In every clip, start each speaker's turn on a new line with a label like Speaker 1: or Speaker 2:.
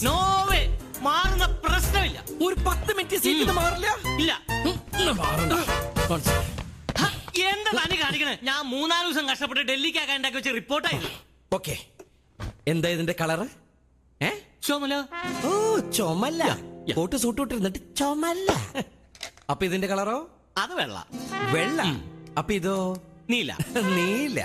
Speaker 1: No way മാറുന്ന പ്രശ്നമില്ല.
Speaker 2: ഒരു 10 മിനിറ്റ് സീറ്റ് മാറില്ല.
Speaker 1: ഇല്ല
Speaker 2: മാറണ്ട.
Speaker 1: എന്താ തനി കാണിക്കണേ? ഞാൻ 3-4 ദിവസം കഷ്ടപ്പെട്ട് ഡൽഹിക്കാക്കാൻ ഉണ്ടാക്കി വെച്ച റിപ്പോർട്ടായിരുന്നു.
Speaker 2: ഓക്കെ, എന്താ ഇതിന്റെ കളറ്?
Speaker 1: ചുമല.
Speaker 2: ഓ ചുമല്ല. കോട്ട് സൂട്ട് ഇട്ടിരുന്നിട്ട് ചുമല്ല. അപ്പൊ ഇതിന്റെ കളറോ?
Speaker 1: അത് വെള്ള.
Speaker 2: വെള്ള. അപ്പൊ ഇതോ?
Speaker 1: നീല.
Speaker 2: നീല.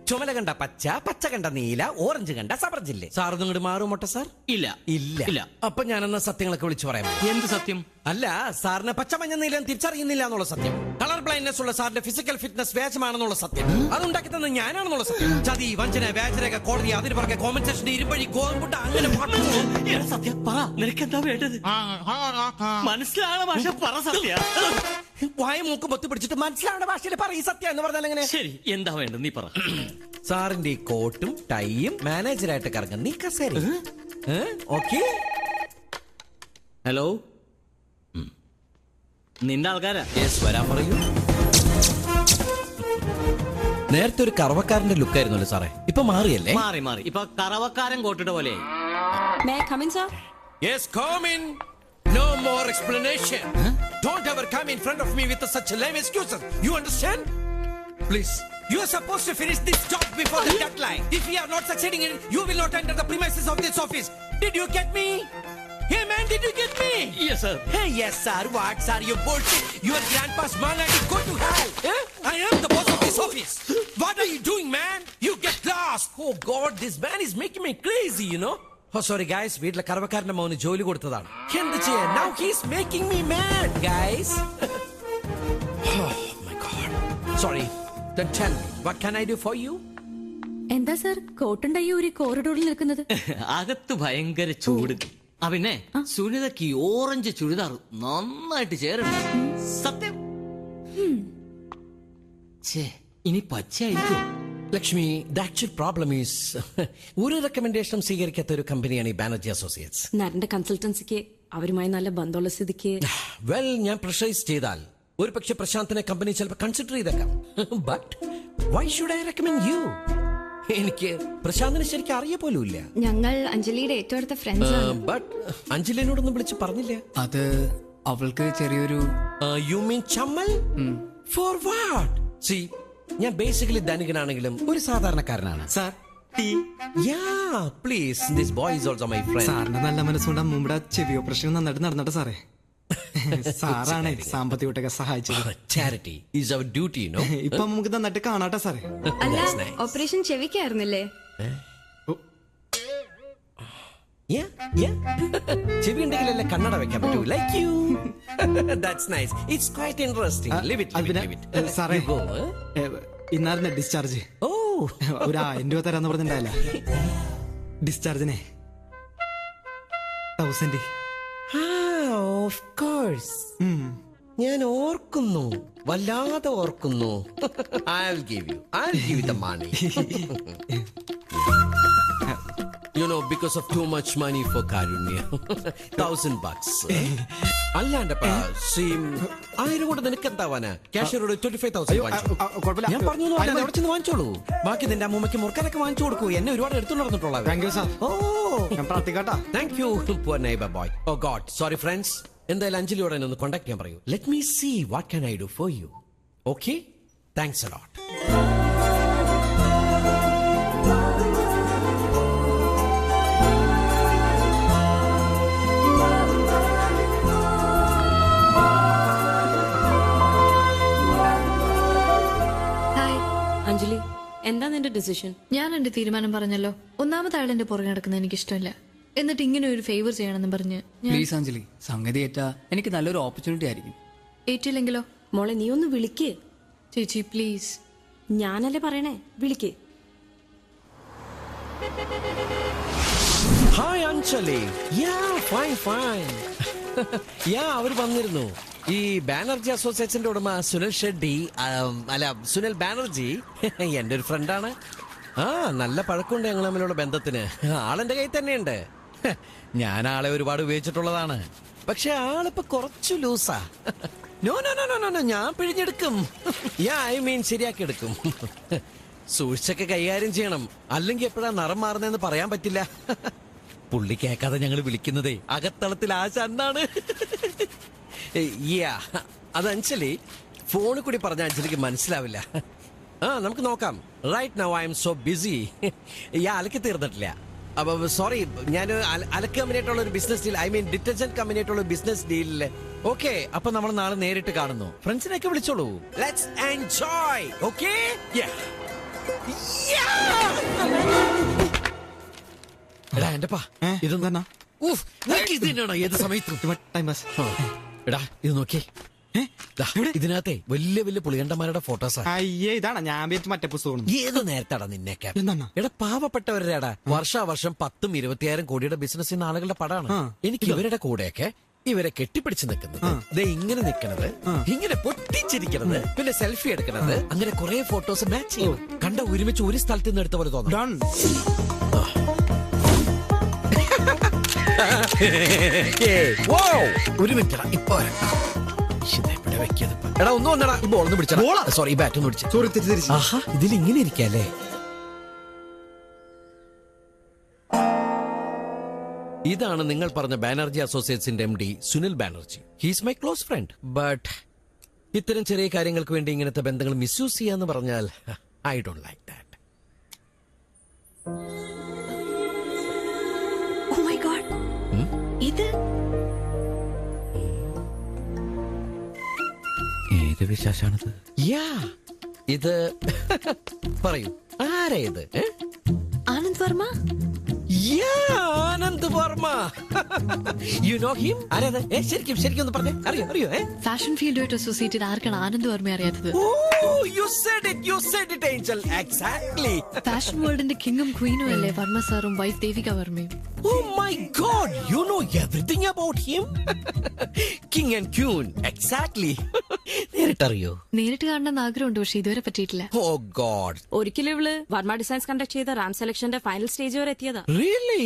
Speaker 2: ചുമല കണ്ട പച്ച, പച്ച കണ്ട നീല, ഓറഞ്ച് കണ്ട സബർജില്ലേ. Sir നിങ്ങോട്ട് മാറുമോട്ടെ sir?
Speaker 1: ഇല്ല
Speaker 2: ഇല്ല. അപ്പൊ ഞാനെന്നാ സത്യങ്ങളൊക്കെ വിളിച്ചു പറയാം.
Speaker 1: എന്ത് സത്യം?
Speaker 2: അല്ല, സാറിന് പച്ച മഞ്ഞ നീലം തിരിച്ചറിയുന്നില്ല എന്നുള്ള സത്യം. കളർ ബ്ലൈൻഡ്നെസ് ഉള്ള സാറിന്റെ ഫിസിക്കൽ ഫിറ്റ്നസ് വ്യാജമാണെന്നുള്ള സത്യം. അതുണ്ടാക്കി തന്നെ ഞാനാണെന്നുള്ള സത്യം. ചതി, വഞ്ചന, വ്യാജരേഖ, കോടതി, അതിന് പുറകെ കോമ്പൻസേഷൻ, ഇരുമ്പഴി, ഗോതമ്പുട്ട, അങ്ങനെ
Speaker 1: സത്യം പറ. നിനക്ക് എന്താ വേണ്ടത്? മനസ്സിലാണ് ഭാഷ, പറ സത്യ.
Speaker 2: വായ മൂക്ക് പൊത്തി പിടിച്ചിട്ട് മനസ്സിലാവുന്ന ഭാഷയിൽ പറയും സത്യം എന്ന് പറഞ്ഞാൽ എങ്ങനെ?
Speaker 1: ശരി, എന്താ വേണ്ടത് നീ പറ.
Speaker 2: സാറിന്റെ ഈ കോട്ടും ടൈയും മാനേജറായിട്ട് കറങ്ങും നീ കസേര. ഓക്കെ.
Speaker 1: ഹലോ, നിന്റെ ആൾക്കാരാ?
Speaker 2: വരാൻ പറയൂ. നേരത്തെ ഒരു കറവക്കാരന്റെ ലുക്കായിരുന്നല്ലോ സാറേ, ഇപ്പൊ മാറിയല്ലേ?
Speaker 1: മാറി. ഇപ്പൊ കറവക്കാരൻ കോട്ടിട്ട പോലെ.
Speaker 2: Yes, come in. No more explanation. Don't ever come in front of me with such lame excuses. You understand? Please. You are supposed to finish this job before the deadline. If we are not succeeding in it, you will not enter the premises of this office. Did you get me? Hey man, did you get me?
Speaker 1: Yes sir.
Speaker 2: Hey yes sir. What sir? You bullshit. Your grandpa's managed to go to hell. I am the boss of this office. What are you doing, man? You get lost. Oh God, this man is making me crazy, you know. Oh sorry guys, വീട്ടിലെ കറവക്കാരന്റെ മോന് ജോലി കൊടുത്തതാണ്. എന്ത് ചെയ്യാൻ? Now he's making me mad, guys. Oh my God. Sorry. Then tell me, what can I do for you?
Speaker 3: എന്താ sir കോട്ടുണ്ടായി ഒരു കോറിഡോറിൽ നിൽക്കുന്നത്?
Speaker 1: അകത്ത് ഭയങ്കര ചൂട്. പിന്നെ സുനിതയ്ക്ക് ഓറഞ്ച് ചുരിദാർ നന്നായിട്ട് ചേരുന്നു. സത്യം. ഇനി പച്ചയായിരിക്കും.
Speaker 2: Lakshmi, the actual problem is ഒരു റെക്കമെൻഡേഷനും സ്വീകരിക്കാത്ത ഒരു കമ്പനിയാണ് ഈ ബാനർജി അസോസിയേറ്റ്സ്.
Speaker 3: നരന്റെ കൺസൾട്ടൻസിക്ക് അവരുമായി നല്ല ബന്ധമുള്ള സ്ഥിതിക്ക്
Speaker 2: വെൽ, ഞാൻ പ്രഷറൈസ് ചെയ്താൽ ഒരു പക്ഷെ പ്രശാന്തിനെ കമ്പനി ചിലപ്പോൾ കൺസിഡർ ചെയ്തേക്കാം. But why should I recommend you? എനിക്ക് പ്രശാന്തിനെ ശരിക്കും അറിയ പോലും ഇല്ല.
Speaker 3: ഞങ്ങൾ അഞ്ജലിയുടെ ഏറ്റവും അടുത്ത ഫ്രണ്ട്സ് ആണ്.
Speaker 2: ബട്ട് അഞ്ജലിനോടൊന്നും വിളിച്ച് പറഞ്ഞില്ല.
Speaker 4: അത് അവൾക്ക് ചെറിയൊരു
Speaker 2: യു മീൻ ചമ്മൽ? For what? സി, ഞാൻ ബേസിക്കലി ധനികനാണെങ്കിലും ഒരു സാധാരണക്കാരനാണ്.
Speaker 4: Sir
Speaker 2: please, this boy is also my friend.
Speaker 4: സാറിന്റെ നല്ല മനസ്സുകൊണ്ട് മുമ്പ് ചെവി ഓപ്പറേഷൻ നന്നായിട്ട് നടന്നിട്ട് സാറേ. സാറാണ് സാമ്പത്തികമായിട്ടൊക്കെ സഹായിച്ചത്.
Speaker 2: Charity is our duty, no?
Speaker 4: ഇപ്പൊ നമുക്ക് നന്നായിട്ട് കാണാട്ടെ സാറേ.
Speaker 3: അല്ല, ഓപ്പറേഷൻ ചെവിക്കായിരുന്നില്ലേ?
Speaker 2: ചെവി ഉണ്ടെങ്കിലല്ലേ കണ്ണട വെക്കാൻ പറ്റൂ. Like you. That's nice. It's quite interesting. Live it.
Speaker 4: സാറേ, ഇന്നായിരുന്നു ഡിസ്ചാർജ്.
Speaker 2: ഓ,
Speaker 4: ഒരു 1000 രൂപ തരാന്ന് പറഞ്ഞിട്ടുണ്ടായില്ല ഡിസ്ചാർജിനെ. 1000.
Speaker 2: Of course. ഞാൻ ഓർക്കുന്നു, വല്ലാതെ ഓർക്കുന്നു. I'll give you the money. You know, because of too much money for Karunya. $1,000. അല്ലാണ്ടപ്പാ, 1000 കൊണ്ട് നിനക്ക് എന്താവാനാ? ക്യാഷ്യറോട് 25,000 ഞാൻ പറഞ്ഞു അവിടെ ചെന്ന് വാങ്ങിച്ചോളൂ. ബാക്കി നിന്റെ അമ്മൂമ്മയ്ക്ക് മുറുക്കാനൊക്കെ വാങ്ങിച്ചു കൊടുക്കൂ. എന്നെ ഒരുപാട് എടുത്തു നടന്നിട്ടുള്ള.
Speaker 4: Thank you sir. ഞാൻ പ്രാർത്ഥിക്കാട്ടാ.
Speaker 2: Thank you poor neighbor boy. Oh God, sorry friends. എന്തായാലും അഞ്ജലിയോടെ എന്നെ ഒന്ന് കോണ്ടാക്ട് ചെയ്യാൻ പറയൂ. Let me see what can I do for you. Okay? Thanks a lot.
Speaker 3: Anjali, എന്താ നിന്റെ ഡിസിഷൻ?
Speaker 5: ഞാൻ എന്റെ തീരുമാനം പറഞ്ഞല്ലോ. ഒന്നാമത്തെ ആളെന്റെ പുറകെ നടക്കുന്നത് എനിക്ക് ഇഷ്ടമല്ല. എന്നിട്ട് ഇങ്ങനെ ഒരു ഫേവർ ചെയ്യണമെന്ന് പറഞ്ഞ്
Speaker 4: പ്ലീസ് അഞ്ജലി, സംഗതി ഏറ്റാ എനിക്ക് നല്ലൊരു ഓപ്പർച്യൂണിറ്റി ആയിരിക്കും.
Speaker 5: ഏറ്റില്ലെങ്കിലോ?
Speaker 3: മോളെ, നീ ഒന്ന് വിളിക്ക്.
Speaker 5: ചേച്ചി പ്ലീസ്.
Speaker 3: ഞാനല്ലേ പറയണേ, വിളിക്ക്.
Speaker 2: ഹായ് അഞ്ജലി. ഫൈൻ. അവർ വന്നിരുന്നു. ഈ ബാനർജി അസോസിയേഷന്റെ ഉടമ സുനിൽ ഷെഡ്ഡി, അല്ല സുനിൽ ബാനർജി എന്റെ ഒരു ഫ്രണ്ടാണ്. നല്ല പഴക്കമുണ്ട് ഞങ്ങൾ തമ്മിലുള്ള ബന്ധത്തിന്. ആളെന്റെ കയ്യിൽ തന്നെയുണ്ട്. ഞാൻ ആളെ ഒരുപാട് ഉപയോഗിച്ചിട്ടുള്ളതാണ്. പക്ഷെ ആളിപ്പോ കുറച്ചു ലൂസാ. നോ, ഞാൻ പിഴിഞ്ഞെടുക്കും. ഐ മീൻ ശരിയാക്കി എടുക്കും. സൂക്ഷിച്ചൊക്കെ കൈകാര്യം ചെയ്യണം, അല്ലെങ്കിൽ എപ്പോഴാ നിറം മാറുന്നതെന്ന് പറയാൻ പറ്റില്ല. പുള്ളി കേൾക്കാതെ ഞങ്ങൾ വിളിക്കുന്നതേ അകത്തളത്തിൽ ആശ എന്നാണ്. അത് അഞ്ജലി ഫോണിൽ കൂടി പറഞ്ഞ അഞ്ജലിക്ക് മനസ്സിലാവില്ല. നമുക്ക് നോക്കാം. Right now I am so busy. അലക്കി തീർന്നിട്ടില്ല. അപ്പൊ സോറി, ഞാൻ അലക്ക് കമ്പനിയായിട്ടുള്ള ഒരു business deal, I mean detergent കമ്പനിയായിട്ടുള്ള ബിസിനസ് ഡീലില്. ഓക്കെ, അപ്പൊ നമ്മൾ നാളെ നേരിട്ട് കാണുന്നു. ഫ്രണ്ട്സിനെയൊക്കെ വിളിച്ചോളൂ. Let's enjoy. ഓക്കെ, എടാ എന്റെപ്പാ
Speaker 4: ഇതെന്താ?
Speaker 2: ഏത് സമയത്തും
Speaker 4: ടൈം പാസ്.
Speaker 2: എടാ ഇത് നോക്കിയേ, ഇതിനകത്തെ വലിയ വലിയ പുളികണ്ടന്മാരുടെ ഫോട്ടോസാ.
Speaker 4: അയ്യേ, ഇതാണ് ഞാൻ വിചാരിച്ച മറ്റേ പുസ്തകം.
Speaker 2: ഏത് നേരത്താടാ നിന്നേക്കാ?
Speaker 4: എന്താണ്?
Speaker 2: എടാ പാവപ്പെട്ടവരുടെടാ വർഷാവർഷം 10,000-20,000 കോടിയുടെ ബിസിനസ് ചെയ്യുന്ന ആളുകളുടെ പടാണ്. എനിക്ക് ഇവരുടെ കൂടെയൊക്കെ ഇവരെ കെട്ടിപ്പിടിച്ച് നിൽക്കുന്നത്, ദേ ഇങ്ങനെ നിൽക്കുന്നത്, ഇങ്ങനെ പൊട്ടിച്ചിരിക്കുന്നത്, പിന്നെ സെൽഫി എടുക്കുന്നത്, അങ്ങനെ കുറെ ഫോട്ടോസ് മാച്ച് ചെയ്യും. കണ്ട ഒരുമിച്ച് ഒരു സ്ഥലത്ത് നിന്ന് എടുത്ത പോലെ തോന്നും. ഒരു മിനിറ്റ്, ഇപ്പൊ എടാ ഒന്നും വന്നടാ, ബോൾ ഒന്ന് പിടിച്ചാ. സോറി, ബാറ്റ് ഒന്ന് പിടിച്ചു. ആഹാ, ഇതിൽ ഇങ്ങനെ ഇരിക്കല്ലേ? ഇതാണ് നിങ്ങൾ പറഞ്ഞ ബാനർജി അസോസിയേറ്റ്സിന്റെ MD Sunil Banerjee. He's my close friend. But ഇത്തരം ചെറിയ കാര്യങ്ങൾക്ക് വേണ്ടി ഇങ്ങനത്തെ ബന്ധങ്ങൾ മിസ്യൂസ് ചെയ്യാന്ന് പറഞ്ഞാൽ I don't like that.
Speaker 3: Oh my God, ഇത്
Speaker 2: ഏത് വിശേഷാണിത്? ഇത് പറയൂ, ആരാ ഇത്?
Speaker 3: Anand Varma.
Speaker 2: Anand Varma. You know him? ആരേത്? ശരിക്കും ശരിക്കും ഒന്ന് പറഞ്ഞേ. അറിയോ?
Speaker 5: ഫാഷൻ ഫീൽഡുമായിട്ട് അസോസിയേറ്റഡ് ആർക്കാണ് ആനന്ദ് വർമ്മ അറിയാത്തത്?
Speaker 2: You said it, Angel. Exactly.
Speaker 5: Fashion വേൾഡിന്റെ കിങ്ങും ക്വീനും അല്ലേ വർമ്മ സാറും വൈഫ് ദേവിക വർമ്മയും?
Speaker 2: Oh my God, you know everything about him. King and Queen. Exactly. നേരിട്ടറിയോ?
Speaker 5: നേരിട്ട് കാണണമെന്ന് ആഗ്രഹമുണ്ട്, പക്ഷെ ഇതുവരെ പറ്റിയിട്ടില്ല.
Speaker 2: Oh God.
Speaker 6: ഒരിക്കലും ഇവള് വർമ്മ ഡിസൈൻസ് കണ്ടക്ട് ചെയ്ത റാം സെലക്ഷന്റെ ഫൈനൽ സ്റ്റേജ് വരെ എത്തിയതാ.
Speaker 2: Really?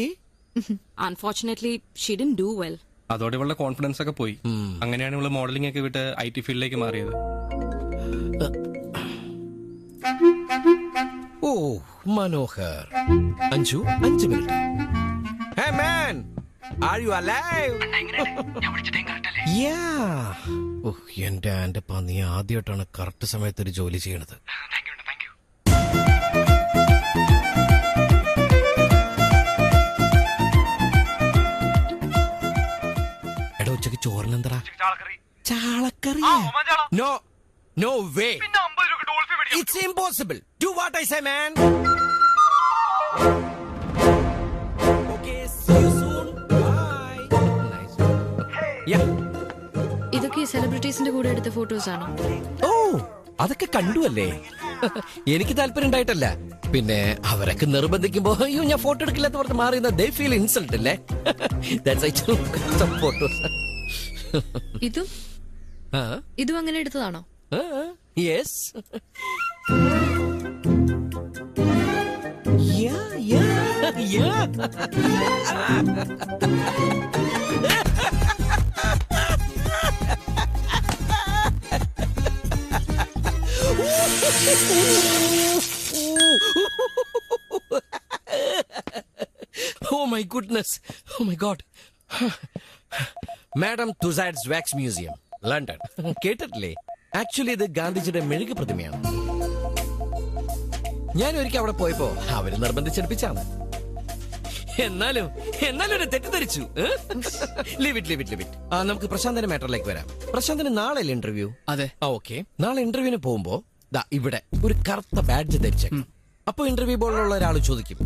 Speaker 6: Unfortunately she didn't do well.
Speaker 7: അതോടെ ഇവളുടെ കോൺഫിഡൻസ് ഒക്കെ പോയി. അങ്ങനെയാണ് ഇവള് മോഡലിംഗ് ഒക്കെ വിട്ട് IT ഫീൽഡിലേക്ക് മാറിയത്.
Speaker 2: Oh Manohar. Anju, 5 minute. Hey man, are you alive? Yeah. എന്റെ പന്നി ആദ്യമായിട്ടാണ് കറക്റ്റ് സമയത്ത് ഒരു ജോലി ചെയ്യണത്. എടാ ഉച്ചക്ക് ചോറിനെന്തടാ? ചാളക്കറി? No way. It's impossible. Do what I say, man. Okay, see you soon. Bye. Nice. Yeah.
Speaker 5: ഇതൊക്കെ സെലിബ്രിറ്റീസിന്റെ കൂടെ എടുത്ത ഫോട്ടോസ് ആണോ?
Speaker 2: ഓ, അതൊക്കെ കണ്ടു അല്ലേ? എനിക്ക് താല്പര്യം ഉണ്ടായിട്ടല്ല, പിന്നെ അവരൊക്കെ നിർബന്ധിക്കുമ്പോ അയ്യോ ഞാൻ ഫോട്ടോ എടുക്കില്ലാത്ത പറഞ്ഞ് മാറിയുന്ന they feel insult അല്ലേ? That's why I took some photos.
Speaker 5: ഇതും അങ്ങനെ എടുത്തതാണോ?
Speaker 2: Yes. Yeah. Oh my goodness. Oh my God. Madam Tussauds Wax Museum, London. കേട്ടിട്ടില്ലേ? ആക്ച്വലി ഇത് ഗാന്ധിജിയുടെ മെഴുക് പ്രതിമയാണ്. ഞാൻ ഒരിക്കൽ അവിടെ പോയപ്പോ അവര് നിർബന്ധിച്ചെടുപ്പിച്ചാണ്. എന്നാലും ഒരു തെറ്റിദ്ധരിച്ചു. Leave it. നമുക്ക് പ്രശാന്തന്റെ മാറ്ററിലേക്ക് വരാം. പ്രശാന്തിന് നാളെ ഇന്റർവ്യൂ?
Speaker 1: അതെ.
Speaker 2: ഓക്കെ, നാളെ ഇന്റർവ്യൂവിന് പോകുമ്പോ ഇവിടെ ഒരു കറുത്ത ബാഡ്ജ് ധരിച്ചേക്കും. അപ്പൊ ഇന്റർവ്യൂ ബോർഡിലുള്ള ഒരാൾ ചോദിക്കും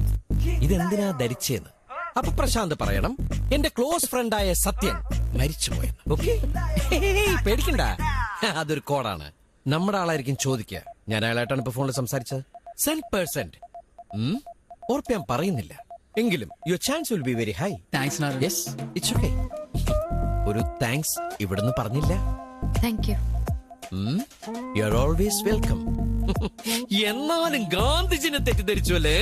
Speaker 2: ഇതെന്തിനാ ധരിച്ചെന്ന്. അപ്പൊ പ്രശാന്ത് പറയണം എന്റെ ക്ലോസ് ഫ്രണ്ടായ സത്യൻ മരിച്ചുപോയെന്ന്. ഓക്കെ, പേടിക്കണ്ട, അതൊരു കോഡാണ്. നമ്മുടെ ആളായിരിക്കും ചോദിക്കുക. ഞാൻ അയാളായിട്ടാണ് ഇപ്പൊ ഫോണിൽ സംസാരിച്ചത്. 100%. ഉറപ്പ് ഞാൻ പറയുന്നില്ല, എങ്കിലും your chance will be very high.
Speaker 1: Thanks.
Speaker 2: Yes, it's okay. ഒരു താങ്ക്സ് ഇവിടുന്ന് പറഞ്ഞില്ല.
Speaker 5: Thank you.
Speaker 2: You are always welcome. എന്നാലും ഗാന്ധിജിനെ തെറ്റിദ്ധരിച്ചു അല്ലേ?